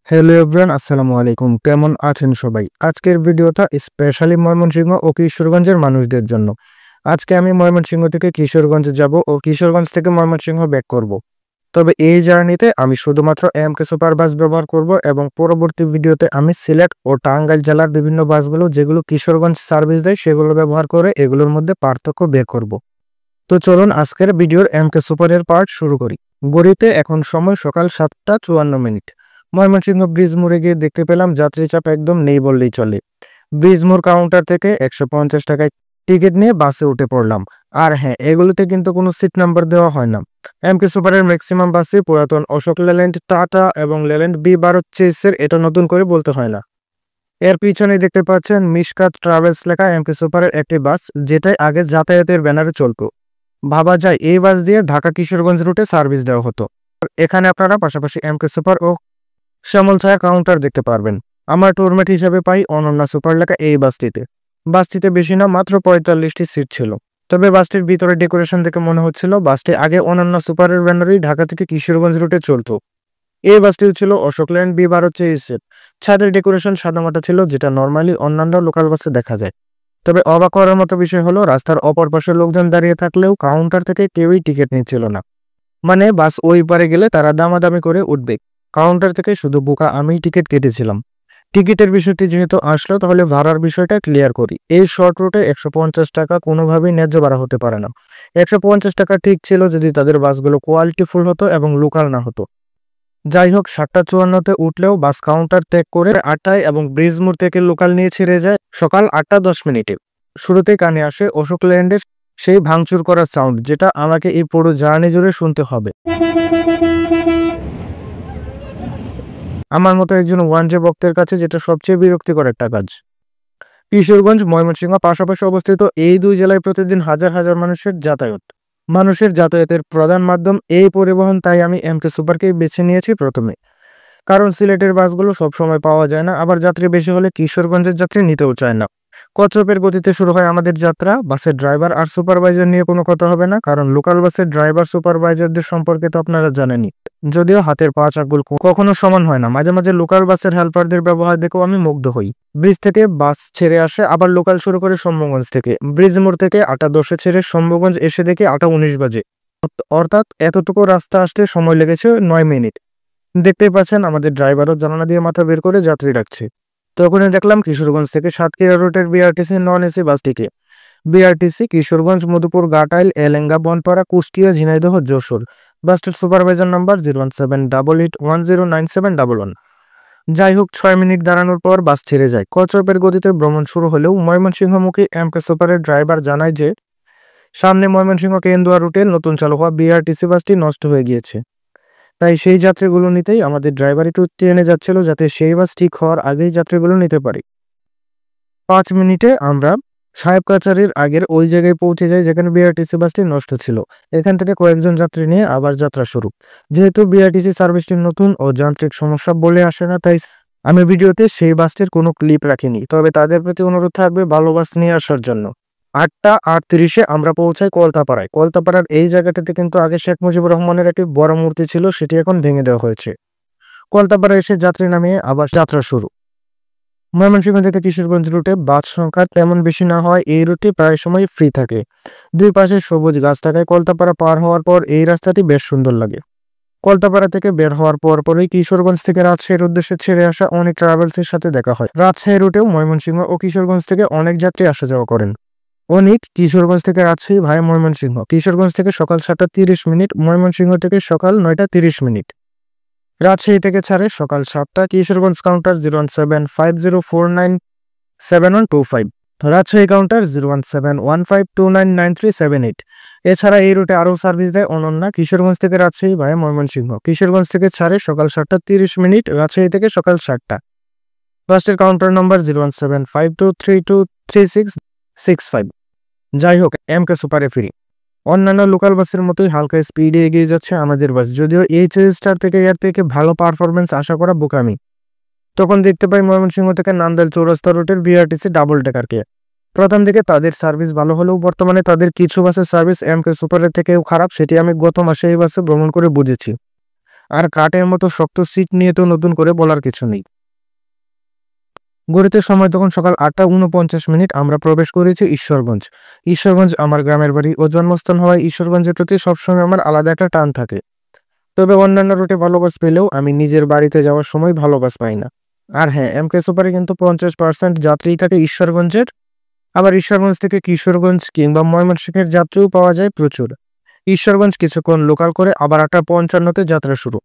Hello everyone, আসসালামু আলাইকুম। কেমন আছেন সবাই? আজকের ভিডিওটা স্পেশালি ময়মনসিংহ ও কিশোরগঞ্জের মানুষদের জন্য। আজকে আমি ময়মনসিংহ থেকে কিশোরগঞ্জ যাব ও কিশোরগঞ্জ থেকে ময়মনসিংহ ব্যাক করব। তবে এই জার্নিতে আমি শুধুমাত্র এমকে সুপার বাস ব্যবহার করব এবং পরবর্তী ভিডিওতে আমি সিলেট ও টাঙ্গাইল জেলার বিভিন্ন বাসগুলো যেগুলো কিশোরগঞ্জ সার্ভিস দেয় সেগুলো ব্যবহার করে এগুলোর মধ্যে পার্থক্য বের করব। তো চলুন আজকের ভিডিওর এমকে সুপারের পার্ট শুরু করি। ঘড়িতে এখন সময় সকাল 7:54। ময়মনসিংহ ব্রিজ মোড়ে গিয়ে দেখতে পেলাম যাত্রী চাপ একদম নেই বললেই চলে। ব্রিজ মোড় কাউন্টার থেকে 150 টাকায় টিকিট নিয়ে বাসে উঠে পড়লাম। আর হ্যাঁ, এগুলোতে কিন্তু কোনো সিট নাম্বার দেওয়া হয় না। এমকে সুপারের ম্যাক্সিমাম বাসে পুরাতন অশোক লেল্যান্ড, টাটা এবং লেল্যান্ড B12 চেসের, এটা নতুন করে বলতে হয় না। এর পিছনে দেখতে পাচ্ছেন মিশকাত ট্রাভেলস লেখা এমকে সুপারের একটি বাস, যেটাই আগে যাতায়াতের ব্যানারে চলতো। ভাবা যায় এই বাস দিয়ে ঢাকা কিশোরগঞ্জ রুটে সার্ভিস দেওয়া হতো। এখানে আপনারা পাশাপাশি এমকে সুপার ও শ্যামল ছায়া কাউন্টার দেখতে পারবেন। আমার টুরমেট হিসেবে পাই অনন্যা সুপার লেখা এই বাসটিতে বেশি না, মাত্র 45টি সিট ছিল। তবে বাসটির ভিতরে ডেকোরেশন দেখে মনে হচ্ছিল বাসটি আগে অনন্যা সুপারের ব্যানারেই ঢাকা থেকে কিশোরগঞ্জ রুটে চলতো। এই বাসটি ছিল অশোক ল্যান্ড B12 চেসের। ছাদের ডেকোরেশন সাদামাটা ছিল, যেটা নর্মালি অন্যান্য লোকাল বাসে দেখা যায়। তবে অবাক করার মতো বিষয় হলো রাস্তার অপর পাশে লোকজন দাঁড়িয়ে থাকলেও কাউন্টার থেকে কেউই টিকিট নিচ্ছিল না। মানে বাস ওই পারে গেলে তারা দামাদামি করে উঠবে, কাউন্টার থেকে শুধু বোকা আমিই টিকিট কেটেছিলাম। টিকিটের বিষয়টি যেহেতু আসলো, তাহলে ভাড়ার বিষয়টা ক্লিয়ার করি। এই শর্ট রুটে 150 টাকা কোনোভাবেই ন্যায্য ভাড়া হতে পারে না। 150 টাকা ঠিক ছিল যদি তাদের বাসগুলো কোয়ালিটিফুল হতো এবং লোকাল না হতো। যাই হোক, 7:54-তে উঠলেও বাস কাউন্টার ত্যাগ করে 8টায় এবং ব্রিজ মোড় থেকে লোকাল নিয়ে ছেড়ে যায় সকাল 8:10। শুরুতেই কানে আসে অশোক ল্যান্ডের সেই ভাঙচুর করার সাউন্ড, যেটা আমাকে এই পুরো জার্নি জুড়ে শুনতে হবে। আমার মতো একজন ওয়ানজে ভক্তের কাছে যেটা সবচেয়ে বিরক্তিকর একটা কাজ। কিশোরগঞ্জ, ময়মনসিংহ পাশাপাশি অবস্থিত এই দুই জেলায় প্রতিদিন হাজার হাজার মানুষের যাতায়াতের প্রধান মাধ্যম এই পরিবহন, তাই আমি এমকে সুপারকেই বেছে নিয়েছি প্রথমে। কারণ সিলেটের বাসগুলো সবসময় পাওয়া যায় না, আবার যাত্রী বেশি হলে কিশোরগঞ্জের যাত্রী নিতেও চায় না। কচ্ছপের গতিতে শুরু হয় আমাদের যাত্রা। বাসের ড্রাইভার আর সুপারভাইজার নিয়ে কোনো কথা হবে না, কারণ লোকাল বাসের ড্রাইভার সুপারভাইজারদের সম্পর্কে তো আপনারা জানেনই। যদিও হাতের 5 আঙ্গুল কখনো সমান হয় না, মাঝে মাঝে লোকাল বাসের হেল্পারদের ব্যবহার দেখেও আমি মুগ্ধ হই। ব্রিজ থেকে বাস ছেড়ে আসে, আবার লোকাল শুরু করে শম্ভুগঞ্জ থেকে। ব্রিজ মোড় থেকে 8:10-এ ছেড়ে শম্ভুগঞ্জ এসে দেখে 8:19 বাজে। অর্থাৎ এতটুকু রাস্তা আসতে সময় লেগেছে 9 মিনিট। দেখতেই পাচ্ছেন আমাদের ড্রাইভারও জানালা দিয়ে মাথা বের করে যাত্রী ডাকছে। তখনই দেখলাম কিশোরগঞ্জ থেকে সাতক্ষীরা রুটের বিআরটিসি নন এসি বাসটিকে। বিআরটিসি কিশোরগঞ্জ, মধুপুর, ঘাটাইল, এলেঙ্গা, বনপাড়া, কুষ্টিয়া, ঝিনাইদহ, যশোর। বাসটির সুপারভাইজার নাম্বার 01788109711। যাই হোক, 6 মিনিট দাঁড়ানোর পর বাস ছেড়ে যায়। কচ্ছপের গতিতে ভ্রমণ শুরু হলেও ময়মনসিংহমুখী এমকে সুপারের ড্রাইভার জানায় যে সামনে ময়মনসিংহ কেন্দুয়া রুটে নতুন চালু হওয়া বিআরটিসি বাসটি নষ্ট হয়ে গিয়েছে। তাই সেই যাত্রীগুলো নিতেই আমাদের ড্রাইভার একটু ট্রেনে যাচ্ছিল, যাতে সেই বাস ঠিক হওয়ার আগেই যাত্রীগুলো নিতে পারি। 5 মিনিটে আমরা সাহেব কাছারির আগের ওই জায়গায় পৌঁছে যাই যেখানে বিআরটিসি বাসটি নষ্ট ছিল। এখান থেকে কয়েকজন যাত্রী নিয়ে আবার যাত্রা শুরু। যেহেতু বিআরটিসি সার্ভিসটি নতুন ও যান্ত্রিক সমস্যা বলে আসে না, তাই আমি ভিডিওতে সেই বাসটির কোনো ক্লিপ রাখিনি। তবে তাদের প্রতি অনুরোধ থাকবে ভালো বাস নিয়ে আসার জন্য। 8:38-এ আমরা পৌঁছাই কলতাপাড়ায়। কলতাপাড়ার এই জায়গাটাতে কিন্তু আগে শেখ মুজিবুর রহমানের একটি বড় মূর্তি ছিল, সেটি এখন ভেঙে দেওয়া হয়েছে। কলতাপাড়ায় এসে যাত্রী নামিয়ে আবার যাত্রা শুরু। ময়মনসিংহ থেকে কিশোরগঞ্জ রুটে বাস সংখ্যা তেমন বেশি না হয় এই রুটে প্রায় সময় ফ্রি থাকে। দুই পাশে সবুজ গাছ থাকায় কলতাপাড়া পার হওয়ার পর এই রাস্তাটি বেশ সুন্দর লাগে। কলতাপাড়া থেকে বের হওয়ার পরই কিশোরগঞ্জ থেকে রাজশাহীর উদ্দেশ্যে ছেড়ে আসা অনেক ট্রাভেলসের সাথে দেখা হয়। রাজশাহী রুটেও ময়মনসিংহ ও কিশোরগঞ্জ থেকে অনেক যাত্রী আসা যাওয়া করেন। অনেক কিশোরগঞ্জ থেকে রাজশাহী ভাই ময়মনসিংহ। কিশোরগঞ্জ থেকে সকাল 7:30, ময়মনসিংহ থেকে সকাল 9:30। রাজশাহী থেকে ছাড়ে সকাল 7টা। কিশোরগঞ্জ কাউন্টার 01750497125। রাজশাহী কাউন্টার 01715299378। এছাড়া এই রুটে আরও সার্ভিস দেয় অনন্যা। কিশোরগঞ্জ থেকে রাজশাহী ভাই ময়মনসিংহ। কিশোরগঞ্জ থেকে ছাড়ে সকাল 7:30, রাজশাহী থেকে সকাল 7টা। বাসটির কাউন্টার নম্বর 01752323665। যাই হোক, এমকে সুপারে ফিরি। অন্যান্য লোকাল বাসের মতোই হালকা স্পিডে এগিয়ে যাচ্ছে আমাদের বাস, যদিও এইচএস স্টার থেকে এর থেকে ভালো পারফরমেন্স আশা করা বোকামি। তখন দেখতে পাই ময়মনসিংহ থেকে নান্দাইল চৌরাস্তা রুটের বিআরটিসি ডাবল ডেকারকে। প্রথম দিকে তাদের সার্ভিস ভালো হলেও বর্তমানে তাদের কিছু বাসের সার্ভিস এমকে সুপারের থেকেও খারাপ, সেটি আমি গত মাসে এই বাসে ভ্রমণ করে বুঝেছি। আর কাঠের মতো শক্ত সিট নিয়ে তো নতুন করে বলার কিছু নেই। ঘড়িতে সময় তখন সকাল 8:49। আমরা প্রবেশ করেছি ঈশ্বরগঞ্জ। ঈশ্বরগঞ্জ আমার গ্রামের বাড়ি ও জন্মস্থান হওয়ায় ঈশ্বরগঞ্জের প্রতি সবসময় আমার আলাদা একটা টান থাকে। তবে অন্যান্য রুটে ভালো বাস পেলেও আমি নিজের বাড়িতে যাওয়ার সময় ভালো বাস পাই না। আর হ্যাঁ, এমকে সুপারে কিন্তু 50% যাত্রী থাকে ঈশ্বরগঞ্জের। আবার ঈশ্বরগঞ্জ থেকে কিশোরগঞ্জ কিংবা ময়মনসিংহের যাত্রীও পাওয়া যায় প্রচুর। ঈশ্বরগঞ্জ কিছুক্ষণ লোকাল করে আবার 8:55-তে যাত্রা শুরু।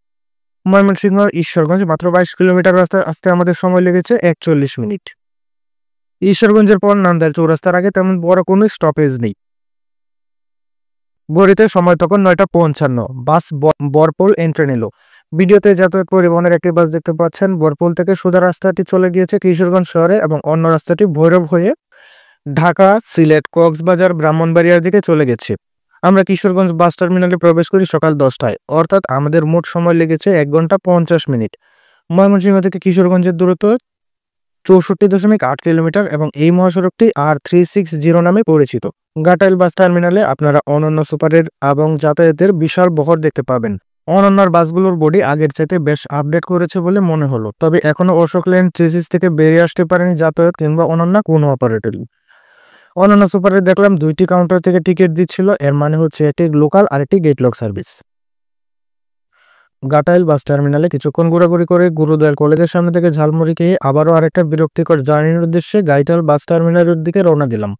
ময়মনসিংহ ঈশ্বরগঞ্জ মাত্র 22 কিলোমিটার রাস্তায় আসতে আমাদের সময় লেগেছে 41 মিনিট। ঈশ্বরগঞ্জের পর নান্দাইল চৌরাস্তার আগে তেমন বড় কোনো স্টপেজ নেই। ঘড়িতে সময় তখন 9:55। বাস বরপোল এন্ট্রি নিল। ভিডিওতে যাতায়াত পরিবহনের একটি বাস দেখতে পাচ্ছেন। বরপোল থেকে সোজা রাস্তাটি চলে গিয়েছে কিশোরগঞ্জ শহরে এবং অন্য রাস্তাটি ভৈরব হয়ে ঢাকা, সিলেট, কক্সবাজার, ব্রাহ্মণবাড়িয়ার দিকে চলে গেছে। আমরা কিশোরগঞ্জ বাস টার্মিনালে প্রবেশ করি সকাল 10টায়, অর্থাৎ আমাদের মোট সময় লেগেছে 1 ঘন্টা 50 মিনিট। ময়মনসিংহ থেকে কিশোরগঞ্জের দূরত্ব 64.8 কিলোমিটার এবং এই মহাসড়কটি R360 নামে পরিচিত। ঘাটাইল বাস টার্মিনালে আপনারা অনন্য সুপারের এবং যাতায়াতের বিশাল বহর দেখতে পাবেন। অনন্যার বাসগুলোর বডি আগের চাইতে বেশ আপডেট করেছে বলে মনে হলো, তবে এখনো অশোক লেন ট্রেসিস থেকে বেরিয়ে আসতে পারেনি যাতায়াত কিংবা অনন্য কোনো অপারেটরই। অনন্য সুপারে দেখলাম 2টি কাউন্টার থেকে টিকিট দিচ্ছিল, এর মানে হচ্ছে একটি লোকাল আর একটি গেট লক সার্ভিস। ঘাটাইল বাস টার্মিনালে কিছুক্ষণ ঘোরাঘুরি করে গুরুদয়াল কলেজের সামনে থেকে ঝালমুড়ি খেয়ে আবারও আরেকটা বিরক্তিকর জার্নির উদ্দেশ্যে গাইটাল বাস টার্মিনালের দিকে রওনা দিলাম।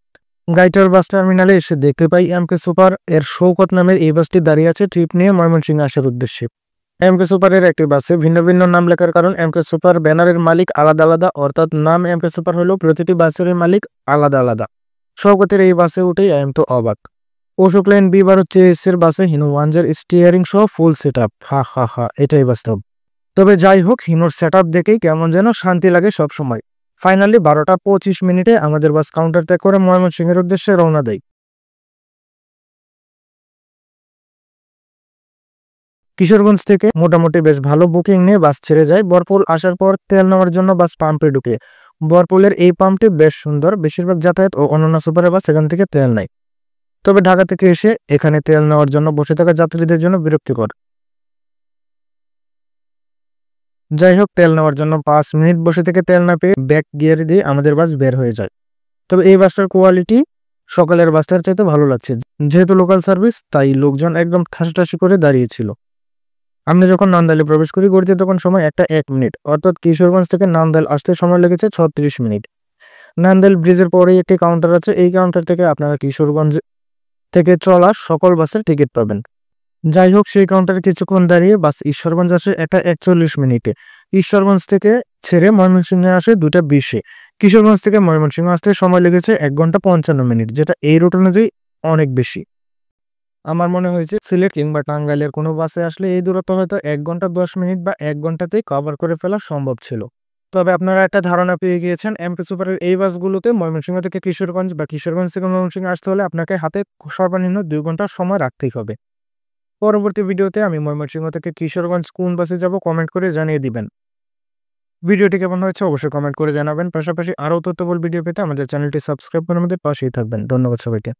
গাইটাল বাস টার্মিনালে এসে দেখতে পাই এমকে সুপার এর শৌকত নামের এই বাসটি দাঁড়িয়ে আছে ট্রিপ নিয়ে ময়মনসিংহ আসার উদ্দেশ্যে। এমকে সুপারের একটি বাসে ভিন্ন ভিন্ন নাম লেখার কারণ এমকে সুপার ব্যানারের মালিক আলাদা আলাদা, অর্থাৎ নাম এমকে সুপার হলেও প্রতিটি বাসের মালিক আলাদা আলাদা। শৌকতের এই বাসে উঠেই আমি তো অবাক। অশোক লেন B12 চেসের বাসে হিনো ওয়ানজার স্টিয়ারিং সহ ফুল সেট আপ। হা, এটাই বাস্তব। তবে যাই হোক, হিনোর সেট আপ দেখেই কেমন যেন শান্তি লাগে সব সময়। ফাইনালি 12:25 আমাদের বাস কাউন্টার ত্যাগ করে ময়মনসিংহের উদ্দেশ্যে রওনা দেয়। কিশোরগঞ্জ থেকে মোটামুটি বেশ ভালো বুকিং নিয়ে বাস ছেড়ে যায়। বরপুল আসার পর তেল নেওয়ার জন্য বাস পাম্পে ঢুকে। বরপুলের এই পাম্পটি বেশ সুন্দর। বেশিরভাগ যাতায়াত ও অন্যান্য সুপারের বাস এখান থেকে তেল নেয়। তবে ঢাকা থেকে এসে এখানে তেল নেওয়ার জন্য বসে থাকা যাত্রীদের জন্য বিরক্তিকর। যাই হোক, তেল নেওয়ার জন্য 5 মিনিট বসে থেকে তেল না পেয়ে ব্যাক গিয়ার দিয়ে আমাদের বাস বের হয়ে যায়। তবে এই বাসটার কোয়ালিটি সকালের বাসটার চাইতে ভালো লাগছে। যেহেতু লোকাল সার্ভিস, তাই লোকজন একদম ঠাসাঠাসি করে দাঁড়িয়েছিল। আমরা যখন নান্দাইলে প্রবেশ করি ঘড়িতে তখন সময় 1 মিনিট, অর্থাৎ কিশোরগঞ্জ থেকে নান্দাইল আসতে সময় লেগেছে 36 মিনিট। নান্দাইল ব্রিজের পরেই একটি কাউন্টার আছে। এই কাউন্টার থেকে আপনারা কিশোরগঞ্জ থেকে চলা সকল বাসের টিকিট পাবেন। যাই হোক, সেই কাউন্টারে কিছুক্ষণ দাঁড়িয়ে বাস ঈশ্বরগঞ্জ আসে 41 মিনিটে। ঈশ্বরগঞ্জ থেকে ছেড়ে ময়মনসিংহে আসে 2:20-এ। কিশোরগঞ্জ থেকে ময়মনসিংহ আসতে সময় লেগেছে 1 ঘন্টা 55 মিনিট, যেটা এই রুট অনুযায়ী অনেক বেশি। আমার মনে হয়েছে সিলেট কিংবা টাঙ্গাইলের কোনো বাসে আসলে এই দূরত্ব হয়তো 1 ঘন্টা 10 মিনিট বা 1 ঘন্টাতেই কভার করে ফেলা সম্ভব ছিল। তবে আপনারা একটা ধারণা পেয়ে গিয়েছেন এমকে সুপারের এই বাসগুলোতে ময়মনসিংহ থেকে কিশোরগঞ্জ বা কিশোরগঞ্জ থেকে ময়মনসিংহ আসতে হলে আপনাকে হাতে সর্বনিম্ন 2 ঘন্টার সময় রাখতেই হবে। পরবর্তী ভিডিওতে আমি ময়মনসিংহ থেকে কিশোরগঞ্জ কোন বাসে যাব কমেন্ট করে জানিয়ে দিবেন। ভিডিওটি কেমন হয়েছে অবশ্যই কমেন্ট করে জানাবেন। পাশাপাশি আরও তথ্যবহুল ভিডিও পেতে আমাদের চ্যানেলটি সাবস্ক্রাইব করে আমাদের পাশেই থাকবেন। ধন্যবাদ সবাইকে।